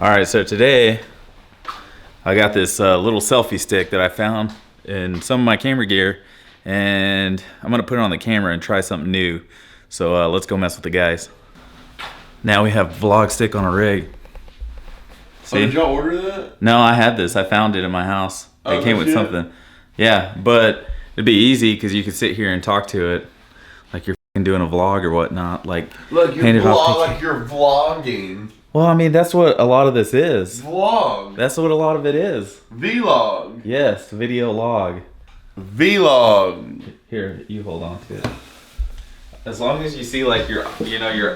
All right, so today I got this little selfie stick that I found in some of my camera gear, and I'm gonna put it on the camera and try something new. So let's go mess with the guys. Now we have vlog stick on a rig. See? Oh, did y'all order that? No, I had this. I found it in my house. It came with something. Yeah, but it'd be easy because you could sit here and talk to it like you're doing a vlog or whatnot. Like, look, you're like you're vlogging. Well, I mean, that's what a lot of this is. Vlog. That's what a lot of it is. Vlog. Yes, video log. Vlog. Here, you hold on to it. As long as you see like your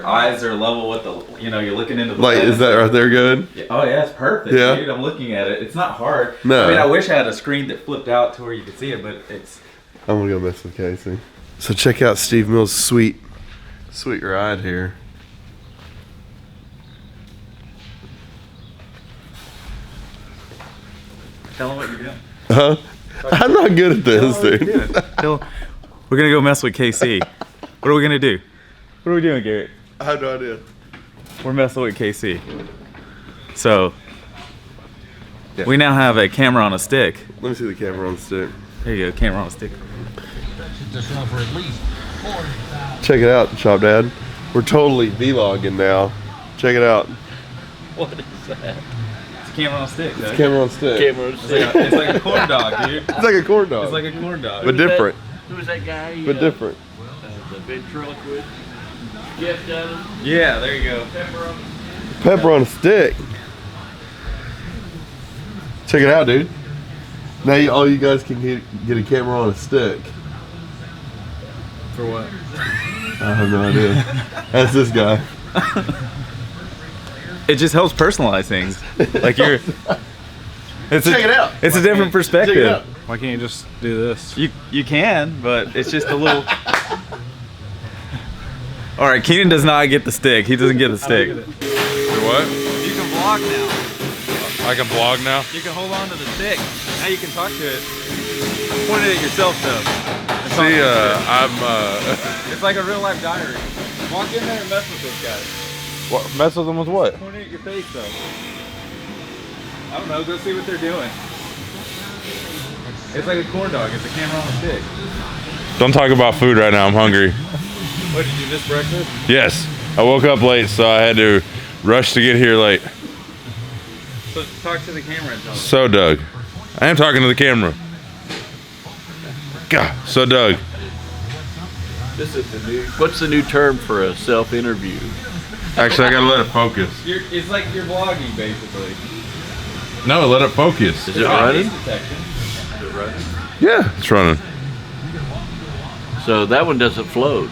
eyes are level with the, you're looking into the like, lens. Is that right there good? Yeah. Oh yeah, it's perfect, yeah. Dude. I'm looking at it. It's not hard. No. I mean, I wish I had a screen that flipped out to where you could see it, but it's... I'm gonna go mess with Casey. So check out Steve Mills' sweet ride here. Tell him what you're doing. Huh? I'm not good at this, dude. We're gonna go mess with KC. What are we gonna do? What are we doing, Garrett? I have no idea. We're messing with KC. So, we now have a camera on a stick. Let me see the camera on the stick. There you go, camera on a stick. Check it out, Shop Dad. We're totally vlogging now. Check it out. What is that? It's a camera on a stick, It's a camera on a stick. Camera on a stick. It's like a corn dog, dude. It's like a corn dog. It's like a corn dog. But different. Who was that guy? But different. The ventriloquist. Jeff Dunn. Yeah, there you go. Pepper on a stick. Check it out, dude. Now all you guys can get a camera on a stick. For what? I have no idea. That's this guy. It just helps personalize things. Like Check it out. It's a different perspective. Why can't you just do this? You can, but it's just a little... All right, Keenan does not get the stick. He doesn't get the stick. What? You can vlog now. I can vlog now? You can hold on to the stick. Now you can talk to it. Point it at yourself, though. See, It's like a real life diary. Walk in there and mess with those guys. What, mess with them with what? Point it at your face, though. I don't know. Go see what they're doing. It's like a corn dog. It's a camera on a stick. Don't talk about food right now. I'm hungry. What, did you miss breakfast? Yes. I woke up late, so I had to rush to get here late. So talk to the camera and tell them. So, Doug. I am talking to the camera. God. So, Doug. This is the new. What's the new term for a self-interview? Actually, I gotta let it focus. It's like you're vlogging, basically. No, let it focus. Is it running? Is it running? Yeah, it's running. So that one doesn't float.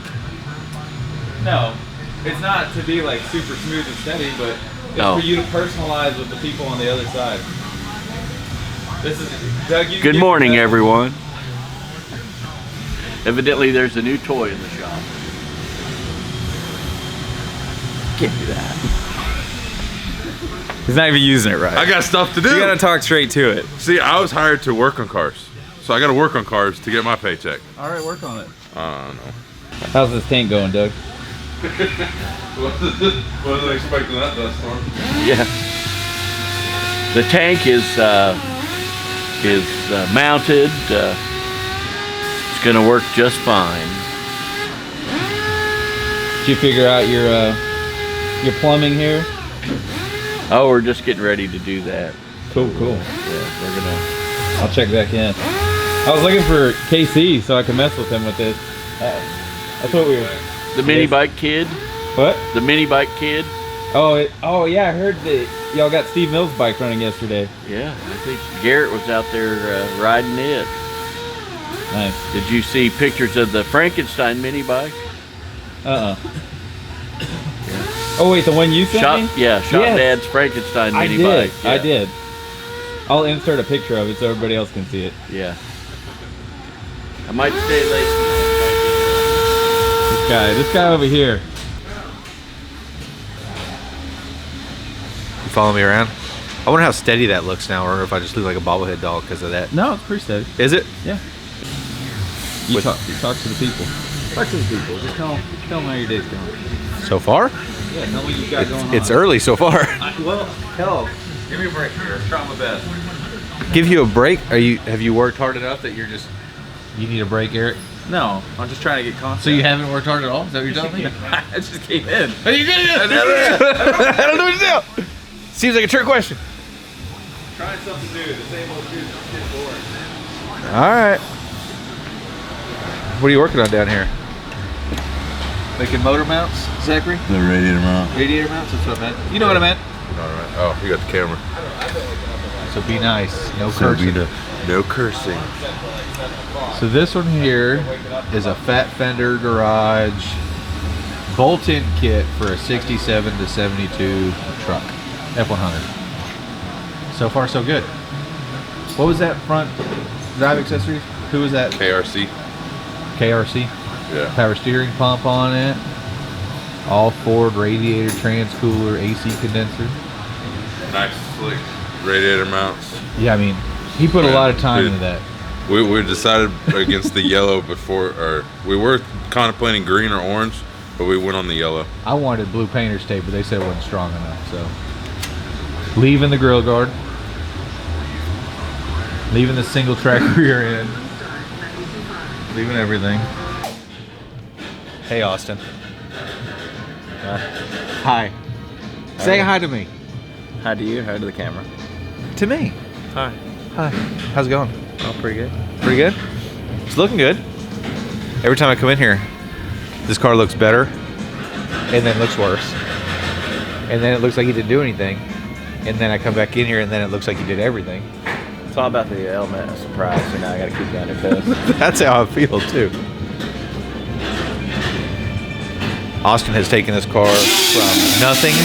No, it's not to be like super smooth and steady, but it's No. for you to personalize with the people on the other side. This is Doug. Good morning, everyone. Evidently, there's a new toy in the shop. Can't do that. He's not even using it right. I got stuff to do. You gotta talk straight to it. See, I was hired to work on cars. So I gotta work on cars to get my paycheck. All right, work on it. I don't know. How's this tank going, Doug? Wasn't expecting that dust storm. Yeah. The tank is mounted. It's gonna work just fine. Did you figure out your plumbing here? Oh, we're just getting ready to do that. Cool. Yeah, I'll check back in. I was looking for KC so I could mess with him with this. That's what we were. the mini bike kid. What? The mini bike kid. Oh yeah, I heard that y'all got Steve Mills' bike running yesterday. Yeah, I think Garrett was out there riding it. Nice. Did you see pictures of the Frankenstein mini bike? Yeah. Oh wait, the one you sent me? Yeah, Shop Yes. Dad's Frankenstein mini I did. bike. Yeah. I did. I'll insert a picture of it so everybody else can see it. Yeah. I might stay late. This guy over here. You follow me around? I wonder how steady that looks now, or if I just look like a bobblehead dog because of that. No, it's pretty steady. Is it? Yeah. You talk to the people. Talk to the people. Just tell them how your day's going. So far? Yeah, tell me what you got going on. It's early so far. Well, hell, give me a break here. Try my best. Give you a break? Have you worked hard enough that you need a break, Eric? No, I'm just trying to get content. So you haven't worked hard at all? Is that what you're telling me? I just came in. Are you getting it? I don't know what to do. Seems like a trick question. Trying something new. The same old shit. Don't get bored. All right. What are you working on down here? Making motor mounts, Zachary? The radiator mount. Radiator mounts? That's what I meant. You know what I meant. All right. Oh, you got the camera. So be nice. No cursing. No cursing. So this one here is a Fat Fender Garage bolt-in kit for a 67 to 72 truck, F100. So far, so good. What was that front drive accessories? Who was that? KRC. KRC? Yeah. Power steering pump on it. All Ford radiator, transcooler, AC condenser. Nice, slick radiator mounts. Yeah, I mean, he put a lot of time Dude, into that. We decided against the yellow before, or we were contemplating green or orange, but we went on the yellow. I wanted blue painter's tape, but they said it wasn't strong enough, so. Leaving the grill guard. Leaving the single track rear end. Leaving everything. Hey, Austin. Hi. Say hi to me. Hi to you, hi to the camera. To me. Hi. Hi. How's it going? Oh, pretty good. Pretty good? It's looking good. Every time I come in here, this car looks better, and then looks worse. And then it looks like he didn't do anything. And then I come back in here, and then it looks like he did everything. It's all about the element of surprise, so now I gotta keep you on your toes. That's how I feel, too. Austin has taken this car from nothing,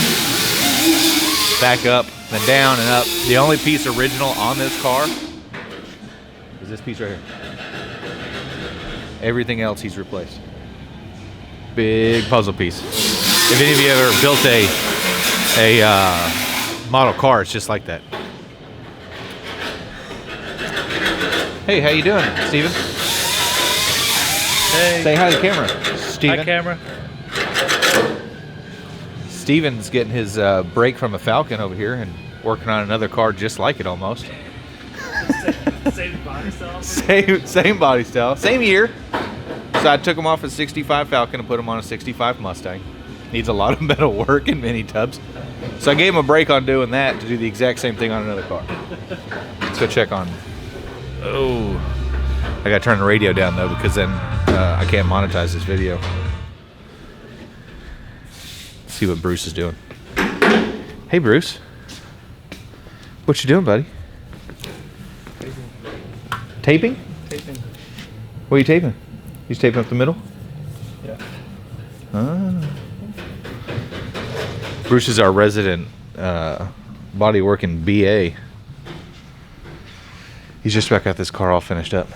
back up, then down and up. The only piece original on this car is this piece right here. Everything else he's replaced. Big puzzle piece. If any of you ever built a model car, it's just like that. Hey, how you doing, Steven? Hey. Say hi to the camera, Steven. Hi, camera. Steven's getting his break from a Falcon over here and working on another car just like it almost. Same body style. Same body style, same year. So I took him off a 65 Falcon and put him on a 65 Mustang. Needs a lot of metal work and mini tubs. So I gave him a break on doing that to do the exact same thing on another car. Let's go check on. Oh, I gotta turn the radio down though because then I can't monetize this video. Let's see what Bruce is doing. Hey Bruce, what you doing, buddy? Taping? Taping. What are you taping? He's taping up the middle? Yeah. Ah. Bruce is our resident body working BA. He's just about got this car all finished up.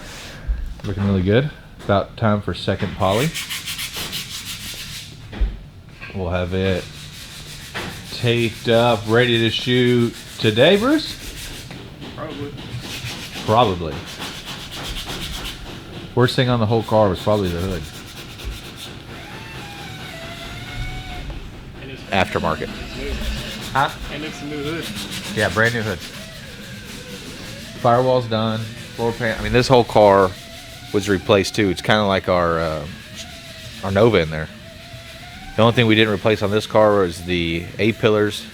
Looking really good. About time for second poly. We'll have it taped up, ready to shoot today, Bruce? Probably. Worst thing on the whole car was probably the hood. Aftermarket. Huh? And it's a new hood. Yeah, brand new hood. Firewall's done. Floor pan. I mean, this whole car was replaced too. It's kind of like our Nova in there. The only thing we didn't replace on this car was the A-pillars,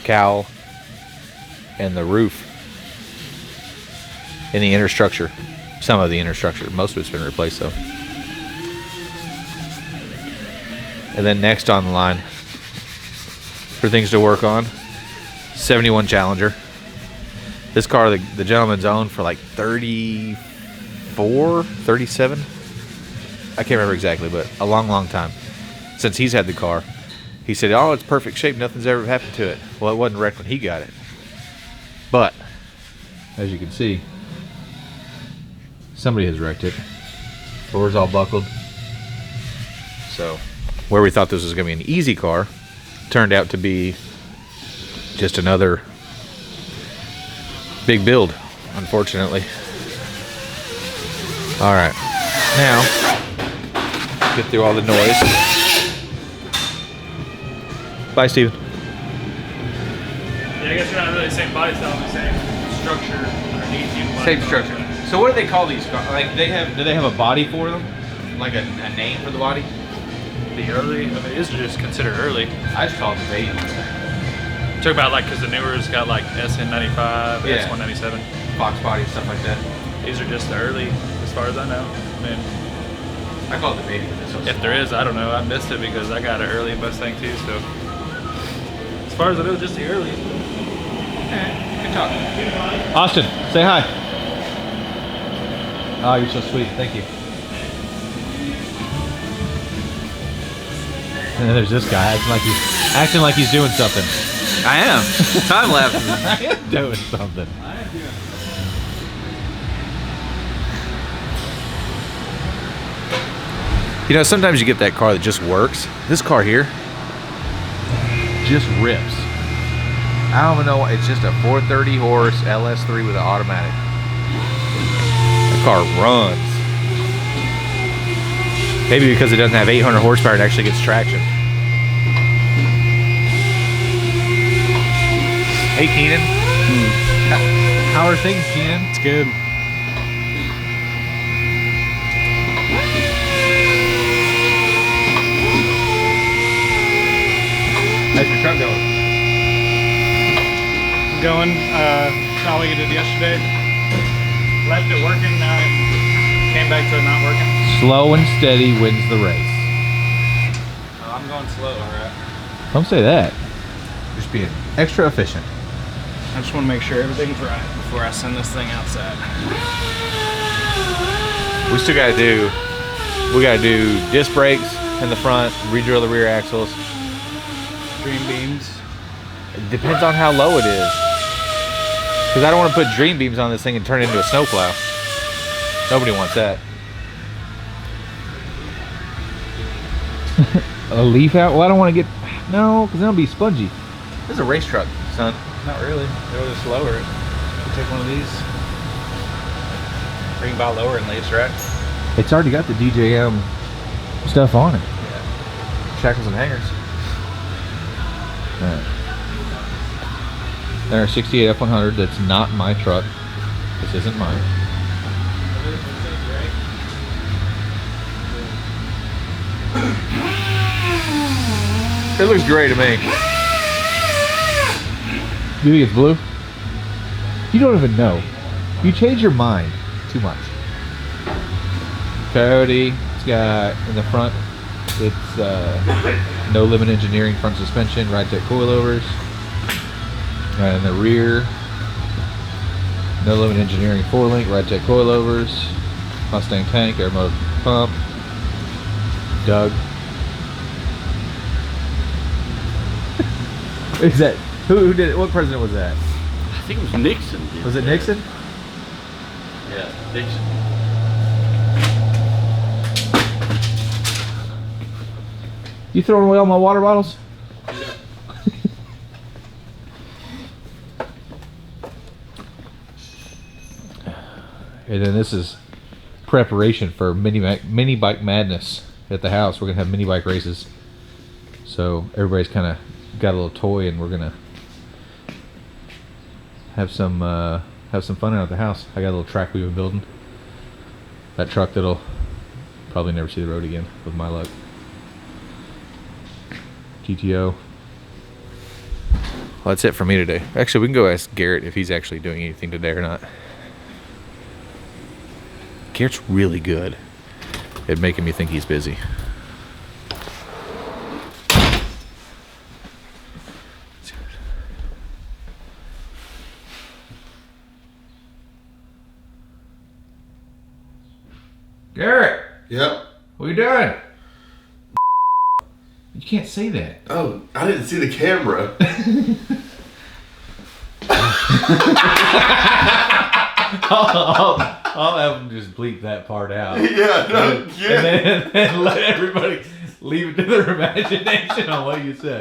cowl, and the roof. And the inner structure. Some of the inner structure. Most of it's been replaced though. And then next on the line for things to work on, 71 Challenger. This car the gentleman's owned for like 34, 37. I can't remember exactly, but a long time since he's had the car. He said, oh, it's perfect shape. Nothing's ever happened to it. Well, it wasn't wrecked when he got it. But as you can see, somebody has wrecked it. Floor's all buckled. So where we thought this was going to be an easy car, turned out to be just another big build, unfortunately. All right, now get through all the noise. Bye, Steven. Yeah, I guess you're not really the same body style, but same structure underneath you. Same structure. So what do they call these cars? Like do they have a body for them? Like a name for the body? The early, I mean, it is just considered early. I just call it the baby. Talk about like, because the newer's got like SN95, Yeah. S197. Box body, stuff like that. These are just the early, as far as I know. I mean, I call it the baby. if there is, I don't know. I missed it because I got an early Mustang too, so. As far as I know, just the early. Good talk. Austin, say hi. Oh, you're so sweet. Thank you. And then there's this guy acting like he's doing something. I am. Time lapse. I am doing something. You know, sometimes you get that car that just works. This car here just rips. I don't even know what. It's just a 430 horse LS3 with an automatic. That car runs. Maybe because it doesn't have 800 horsepower, it actually gets traction. Hey, Keenan. How are things, Keenan? It's good. How's your truck going? Going, kind of like I did yesterday. Left it working, now it came back to it not working. Slow and steady wins the race. I'm going slow, alright. Don't say that. Just being extra efficient. I just want to make sure everything's right before I send this thing outside. We still gotta do disc brakes in the front, re-drill the rear axles. Dream beams. It depends on how low it is. Because I don't want to put dream beams on this thing and turn it into a snowplow. Nobody wants that. A leaf out? Well, I don't want to get... No, because that'll be spongy. This is a race truck, son. Not really. They'll just lower it. You take one of these, bring about lower and lay it right. It's already got the DJI stuff on it. Yeah. Shackles and hangers. Alright. There are 68 F100. That's not my truck. This isn't mine. It looks gray to me. You think it's blue? You don't even know. You change your mind too much. Coyote. It's got in the front. It's no limit engineering front suspension, ride tech coilovers. And in the rear, no limit engineering 4-link, ride tech coilovers, Mustang tank, air motor pump, Doug. Is that who did it? What president was that? I think it was Nixon. Was it Nixon? Yeah, Nixon. You throwing away all my water bottles? And then this is preparation for mini bike madness at the house. We're gonna have mini bike races, so everybody's kind of got a little toy, and we're gonna have some fun out at the house. I got a little track we've been building. That truck that'll probably never see the road again with my luck. GTO. Well, that's it for me today. Actually, we can go ask Garrett if he's actually doing anything today or not. Garrett's really good at making me think he's busy. Garrett! Yep. What are you doing? You can't say that. Oh, I didn't see the camera. I'll have them just bleep that part out. Yeah, no, yeah. And then let everybody leave it to their imagination on what you said.